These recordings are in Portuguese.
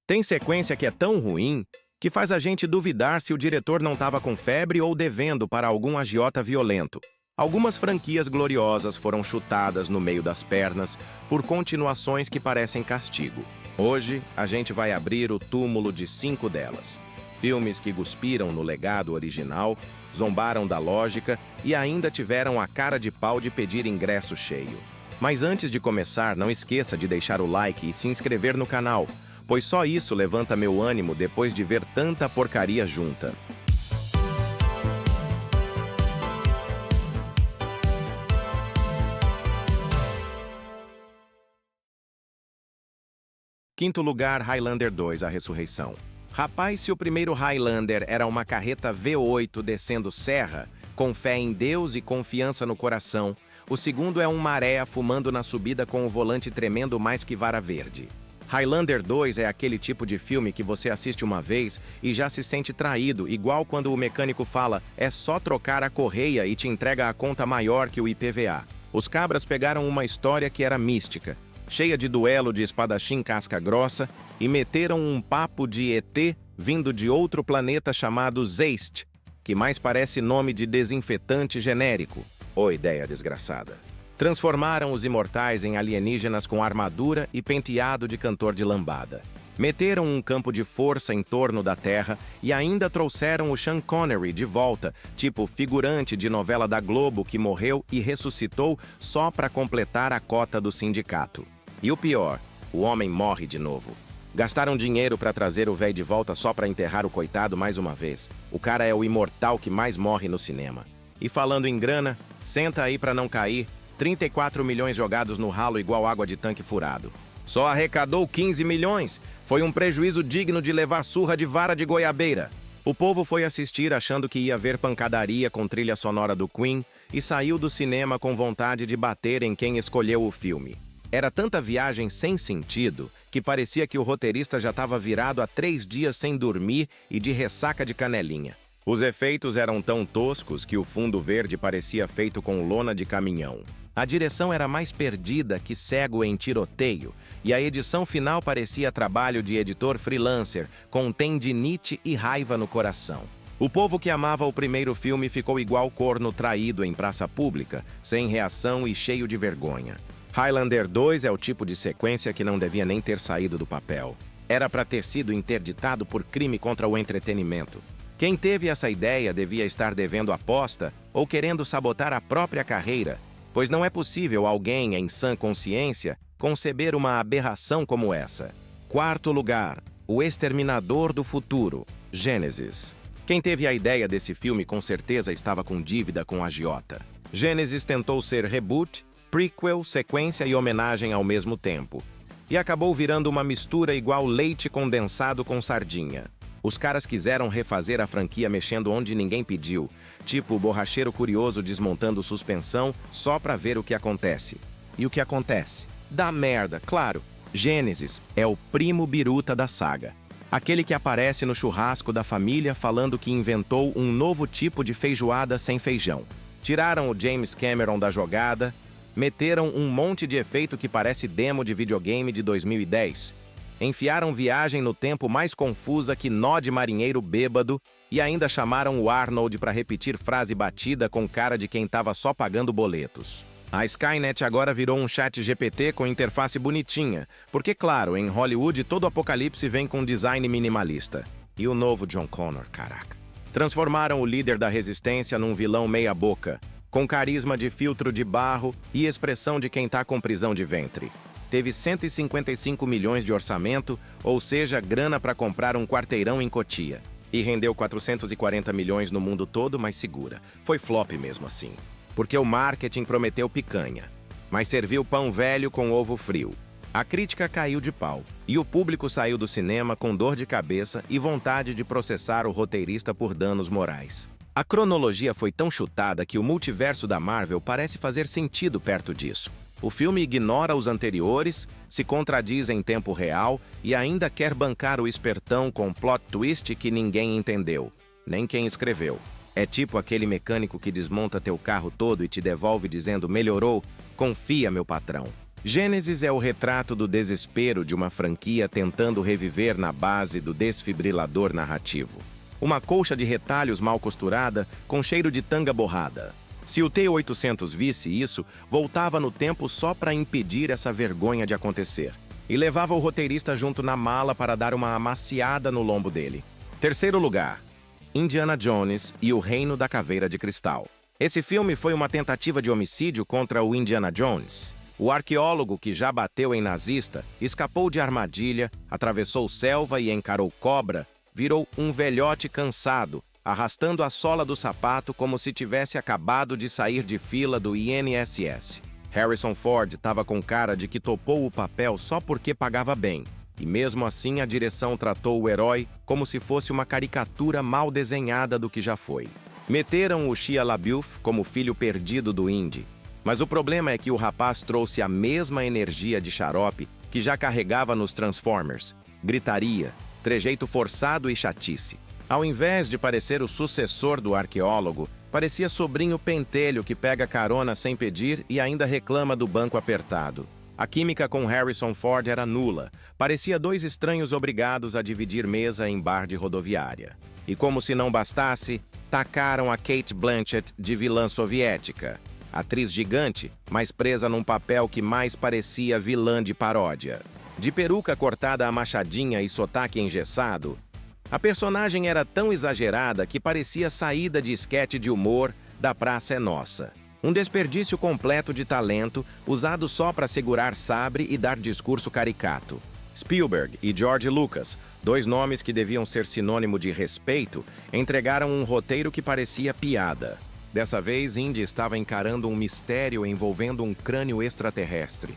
Tem sequência que é tão ruim que faz a gente duvidar se o diretor não estava com febre ou devendo para algum agiota violento. Algumas franquias gloriosas foram chutadas no meio das pernas por continuações que parecem castigo. Hoje, a gente vai abrir o túmulo de 5 delas. Filmes que cuspiram no legado original, zombaram da lógica e ainda tiveram a cara de pau de pedir ingresso cheio. Mas antes de começar, não esqueça de deixar o like e se inscrever no canal, pois só isso levanta meu ânimo depois de ver tanta porcaria junta. Quinto lugar, Highlander 2, A Ressurreição. Rapaz, se o primeiro Highlander era uma carreta V8 descendo serra, com fé em Deus e confiança no coração, o segundo é um maré fumando na subida com o volante tremendo mais que vara verde. Highlander 2 é aquele tipo de filme que você assiste uma vez e já se sente traído, igual quando o mecânico fala, é só trocar a correia e te entrega a conta maior que o IPVA. Os cabras pegaram uma história que era mística, cheia de duelo de espadachim casca grossa, e meteram um papo de ET vindo de outro planeta chamado Zeist, que mais parece nome de desinfetante genérico. Ô ideia desgraçada. Transformaram os imortais em alienígenas com armadura e penteado de cantor de lambada. Meteram um campo de força em torno da Terra e ainda trouxeram o Sean Connery de volta, tipo figurante de novela da Globo que morreu e ressuscitou só para completar a cota do sindicato. E o pior, o homem morre de novo. Gastaram dinheiro para trazer o véi de volta só para enterrar o coitado mais uma vez. O cara é o imortal que mais morre no cinema. E falando em grana, senta aí para não cair, 34 milhões jogados no ralo igual água de tanque furado. Só arrecadou 15 milhões. Foi um prejuízo digno de levar surra de vara de goiabeira. O povo foi assistir achando que ia ver pancadaria com trilha sonora do Queen e saiu do cinema com vontade de bater em quem escolheu o filme. Era tanta viagem sem sentido que parecia que o roteirista já estava virado há 3 dias sem dormir e de ressaca de canelinha. Os efeitos eram tão toscos que o fundo verde parecia feito com lona de caminhão. A direção era mais perdida que cego em tiroteio, e a edição final parecia trabalho de editor freelancer, com tendinite e raiva no coração. O povo que amava o primeiro filme ficou igual corno traído em praça pública, sem reação e cheio de vergonha. Highlander 2 é o tipo de sequência que não devia nem ter saído do papel. Era para ter sido interditado por crime contra o entretenimento. Quem teve essa ideia devia estar devendo aposta ou querendo sabotar a própria carreira, pois não é possível alguém em sã consciência conceber uma aberração como essa. Quarto lugar, O Exterminador do Futuro, Gênesis. Quem teve a ideia desse filme com certeza estava com dívida com a agiota. Gênesis tentou ser reboot, prequel, sequência e homenagem ao mesmo tempo. E acabou virando uma mistura igual leite condensado com sardinha. Os caras quiseram refazer a franquia mexendo onde ninguém pediu, tipo o borracheiro curioso desmontando suspensão só pra ver o que acontece. E o que acontece? Dá merda, claro. Gênesis é o primo biruta da saga. Aquele que aparece no churrasco da família falando que inventou um novo tipo de feijoada sem feijão. Tiraram o James Cameron da jogada, meteram um monte de efeito que parece demo de videogame de 2010. Enfiaram viagem no tempo mais confusa que nó de marinheiro bêbado e ainda chamaram o Arnold para repetir frase batida com cara de quem tava só pagando boletos. A Skynet agora virou um chat GPT com interface bonitinha, porque claro, em Hollywood todo apocalipse vem com design minimalista. E o novo John Connor, caraca. Transformaram o líder da resistência num vilão meia-boca, com carisma de filtro de barro e expressão de quem tá com prisão de ventre. Teve 155 milhões de orçamento, ou seja, grana para comprar um quarteirão em Cotia. E rendeu 440 milhões no mundo todo, mas segura. Foi flop mesmo assim. Porque o marketing prometeu picanha, mas serviu pão velho com ovo frio. A crítica caiu de pau, e o público saiu do cinema com dor de cabeça e vontade de processar o roteirista por danos morais. A cronologia foi tão chutada que o multiverso da Marvel parece fazer sentido perto disso. O filme ignora os anteriores, se contradiz em tempo real e ainda quer bancar o espertão com plot twist que ninguém entendeu, nem quem escreveu. É tipo aquele mecânico que desmonta teu carro todo e te devolve dizendo melhorou, confia meu patrão. Gênesis é o retrato do desespero de uma franquia tentando reviver na base do desfibrilador narrativo. Uma colcha de retalhos mal costurada, com cheiro de tanga borrada. Se o T-800 visse isso, voltava no tempo só para impedir essa vergonha de acontecer. E levava o roteirista junto na mala para dar uma amaciada no lombo dele. Terceiro lugar, Indiana Jones e o Reino da Caveira de Cristal. Esse filme foi uma tentativa de homicídio contra o Indiana Jones. O arqueólogo que já bateu em nazista, escapou de armadilha, atravessou selva e encarou cobra, virou um velhote cansado, arrastando a sola do sapato como se tivesse acabado de sair de fila do INSS. Harrison Ford estava com cara de que topou o papel só porque pagava bem, e mesmo assim a direção tratou o herói como se fosse uma caricatura mal desenhada do que já foi. Meteram o Shia LaBeouf como filho perdido do Indy, mas o problema é que o rapaz trouxe a mesma energia de xarope que já carregava nos Transformers. Gritaria, trejeito forçado e chatice. Ao invés de parecer o sucessor do arqueólogo, parecia sobrinho pentelho que pega carona sem pedir e ainda reclama do banco apertado. A química com Harrison Ford era nula. Parecia dois estranhos obrigados a dividir mesa em bar de rodoviária. E como se não bastasse, tacaram a Cate Blanchett de vilã soviética. Atriz gigante, mas presa num papel que mais parecia vilã de paródia. De peruca cortada a machadinha e sotaque engessado, a personagem era tão exagerada que parecia saída de esquete de humor da Praça é Nossa. Um desperdício completo de talento, usado só para segurar sabre e dar discurso caricato. Spielberg e George Lucas, dois nomes que deviam ser sinônimo de respeito, entregaram um roteiro que parecia piada. Dessa vez, Indy estava encarando um mistério envolvendo um crânio extraterrestre.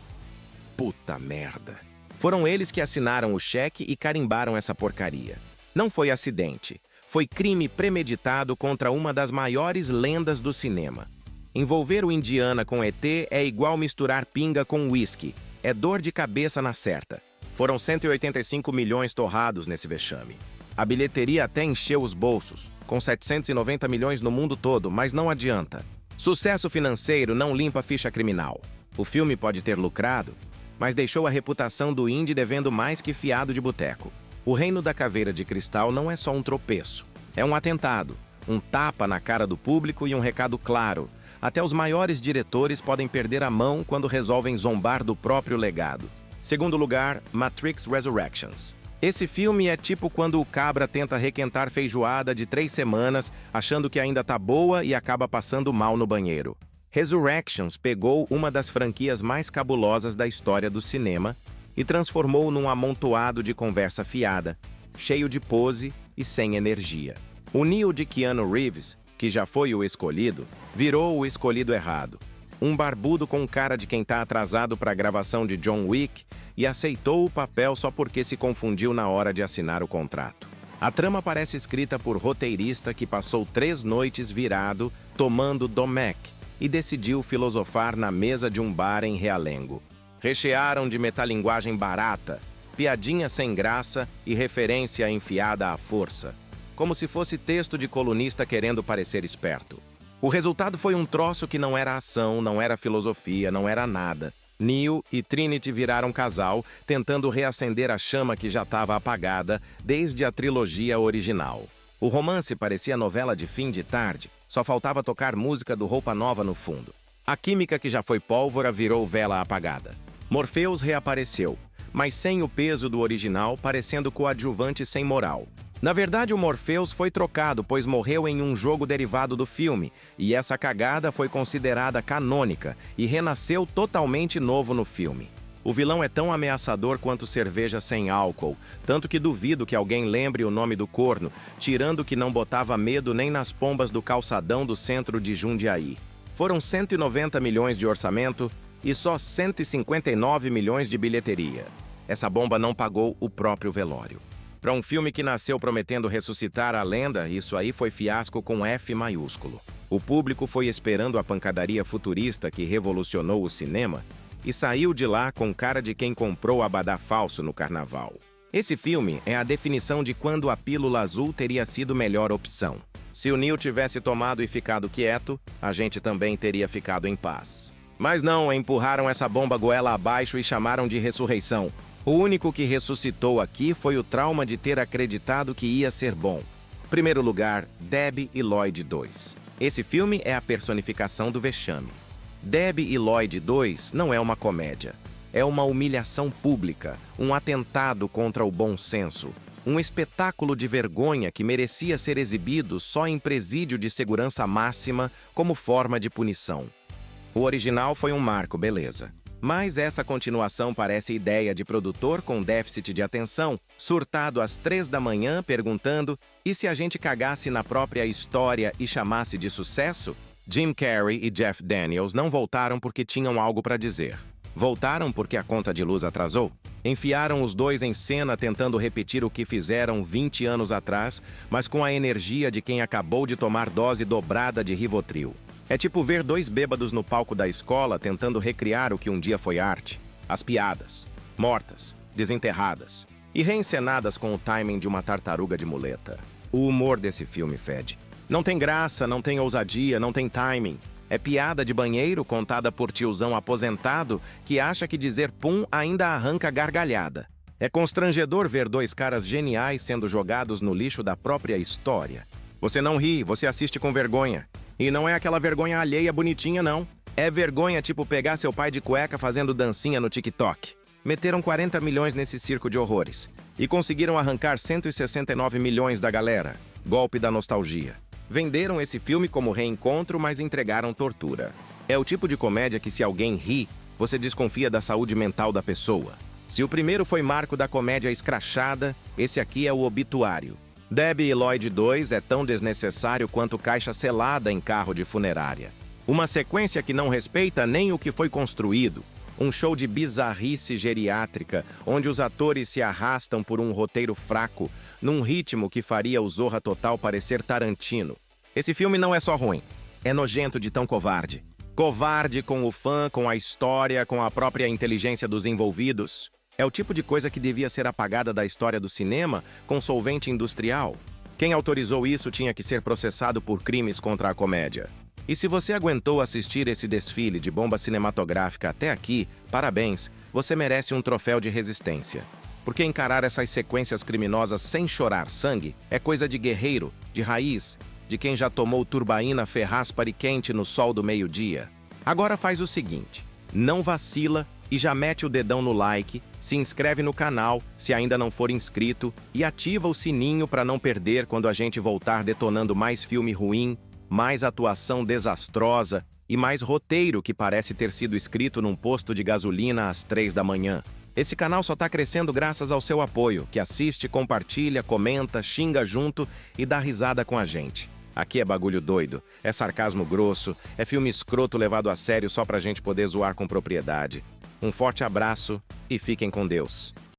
Puta merda. Foram eles que assinaram o cheque e carimbaram essa porcaria. Não foi acidente. Foi crime premeditado contra uma das maiores lendas do cinema. Envolver o Indiana com ET é igual misturar pinga com whisky. É dor de cabeça na certa. Foram 185 milhões torrados nesse vexame. A bilheteria até encheu os bolsos, com 790 milhões no mundo todo, mas não adianta. Sucesso financeiro não limpa a ficha criminal. O filme pode ter lucrado, mas deixou a reputação do Indy devendo mais que fiado de boteco. O Reino da Caveira de Cristal não é só um tropeço. É um atentado, um tapa na cara do público e um recado claro. Até os maiores diretores podem perder a mão quando resolvem zombar do próprio legado. Segundo lugar, Matrix Resurrections. Esse filme é tipo quando o cabra tenta requentar feijoada de 3 semanas, achando que ainda tá boa e acaba passando mal no banheiro. Resurrections pegou uma das franquias mais cabulosas da história do cinema e transformou num amontoado de conversa fiada, cheio de pose e sem energia. O Neo de Keanu Reeves, que já foi o escolhido, virou o escolhido errado. Um barbudo com cara de quem tá atrasado para a gravação de John Wick e aceitou o papel só porque se confundiu na hora de assinar o contrato. A trama parece escrita por roteirista que passou 3 noites virado tomando Domec e decidiu filosofar na mesa de um bar em Realengo. Rechearam de metalinguagem barata, piadinha sem graça e referência enfiada à força, como se fosse texto de colunista querendo parecer esperto. O resultado foi um troço que não era ação, não era filosofia, não era nada. Neo e Trinity viraram casal, tentando reacender a chama que já estava apagada desde a trilogia original. O romance parecia novela de fim de tarde, só faltava tocar música do Roupa Nova no fundo. A química que já foi pólvora virou vela apagada. Morpheus reapareceu, mas sem o peso do original, parecendo coadjuvante sem moral. Na verdade, o Morpheus foi trocado, pois morreu em um jogo derivado do filme, e essa cagada foi considerada canônica e renasceu totalmente novo no filme. O vilão é tão ameaçador quanto cerveja sem álcool, tanto que duvido que alguém lembre o nome do corno, tirando que não botava medo nem nas pombas do calçadão do centro de Jundiaí. Foram 190 milhões de orçamento e só 159 milhões de bilheteria. Essa bomba não pagou o próprio velório. Para um filme que nasceu prometendo ressuscitar a lenda, isso aí foi fiasco com F maiúsculo. O público foi esperando a pancadaria futurista que revolucionou o cinema e saiu de lá com cara de quem comprou abadá falso no carnaval. Esse filme é a definição de quando a pílula azul teria sido melhor opção. Se o Neo tivesse tomado e ficado quieto, a gente também teria ficado em paz. Mas não, empurraram essa bomba goela abaixo e chamaram de ressurreição. O único que ressuscitou aqui foi o trauma de ter acreditado que ia ser bom. Primeiro lugar, Debbie e Lloyd 2. Esse filme é a personificação do vexame. Debbie e Lloyd 2 não é uma comédia. É uma humilhação pública, um atentado contra o bom senso, um espetáculo de vergonha que merecia ser exibido só em presídio de segurança máxima como forma de punição. O original foi um marco, beleza. Mas essa continuação parece ideia de produtor com déficit de atenção, surtado às 3 da manhã perguntando: e se a gente cagasse na própria história e chamasse de sucesso? Jim Carrey e Jeff Daniels não voltaram porque tinham algo para dizer. Voltaram porque a conta de luz atrasou? Enfiaram os dois em cena tentando repetir o que fizeram 20 anos atrás, mas com a energia de quem acabou de tomar dose dobrada de Rivotril. É tipo ver dois bêbados no palco da escola tentando recriar o que um dia foi arte. As piadas, mortas, desenterradas e reencenadas com o timing de uma tartaruga de muleta. O humor desse filme fede. Não tem graça, não tem ousadia, não tem timing. É piada de banheiro contada por tiozão aposentado que acha que dizer pum ainda arranca gargalhada. É constrangedor ver dois caras geniais sendo jogados no lixo da própria história. Você não ri, você assiste com vergonha. E não é aquela vergonha alheia bonitinha, não. É vergonha tipo pegar seu pai de cueca fazendo dancinha no TikTok. Meteram 40 milhões nesse circo de horrores. E conseguiram arrancar 169 milhões da galera. Golpe da nostalgia. Venderam esse filme como reencontro, mas entregaram tortura. É o tipo de comédia que se alguém ri, você desconfia da saúde mental da pessoa. Se o primeiro foi marco da comédia escrachada, esse aqui é o obituário. Debbie e Lloyd 2 é tão desnecessário quanto caixa selada em carro de funerária. Uma sequência que não respeita nem o que foi construído. Um show de bizarrice geriátrica, onde os atores se arrastam por um roteiro fraco, num ritmo que faria o Zorra Total parecer Tarantino. Esse filme não é só ruim, é nojento de tão covarde. Covarde com o fã, com a história, com a própria inteligência dos envolvidos. É o tipo de coisa que devia ser apagada da história do cinema com solvente industrial. Quem autorizou isso tinha que ser processado por crimes contra a comédia. E se você aguentou assistir esse desfile de bomba cinematográfica até aqui, parabéns, você merece um troféu de resistência. Porque encarar essas sequências criminosas sem chorar sangue é coisa de guerreiro, de raiz, de quem já tomou turbaína ferraspari quente no sol do meio-dia. Agora faz o seguinte, não vacila e já mete o dedão no like, se inscreve no canal se ainda não for inscrito e ativa o sininho para não perder quando a gente voltar detonando mais filme ruim, mais atuação desastrosa e mais roteiro que parece ter sido escrito num posto de gasolina às 3 da manhã. Esse canal só tá crescendo graças ao seu apoio, que assiste, compartilha, comenta, xinga junto e dá risada com a gente. Aqui é bagulho doido, é sarcasmo grosso, é filme escroto levado a sério só pra gente poder zoar com propriedade. Um forte abraço e fiquem com Deus.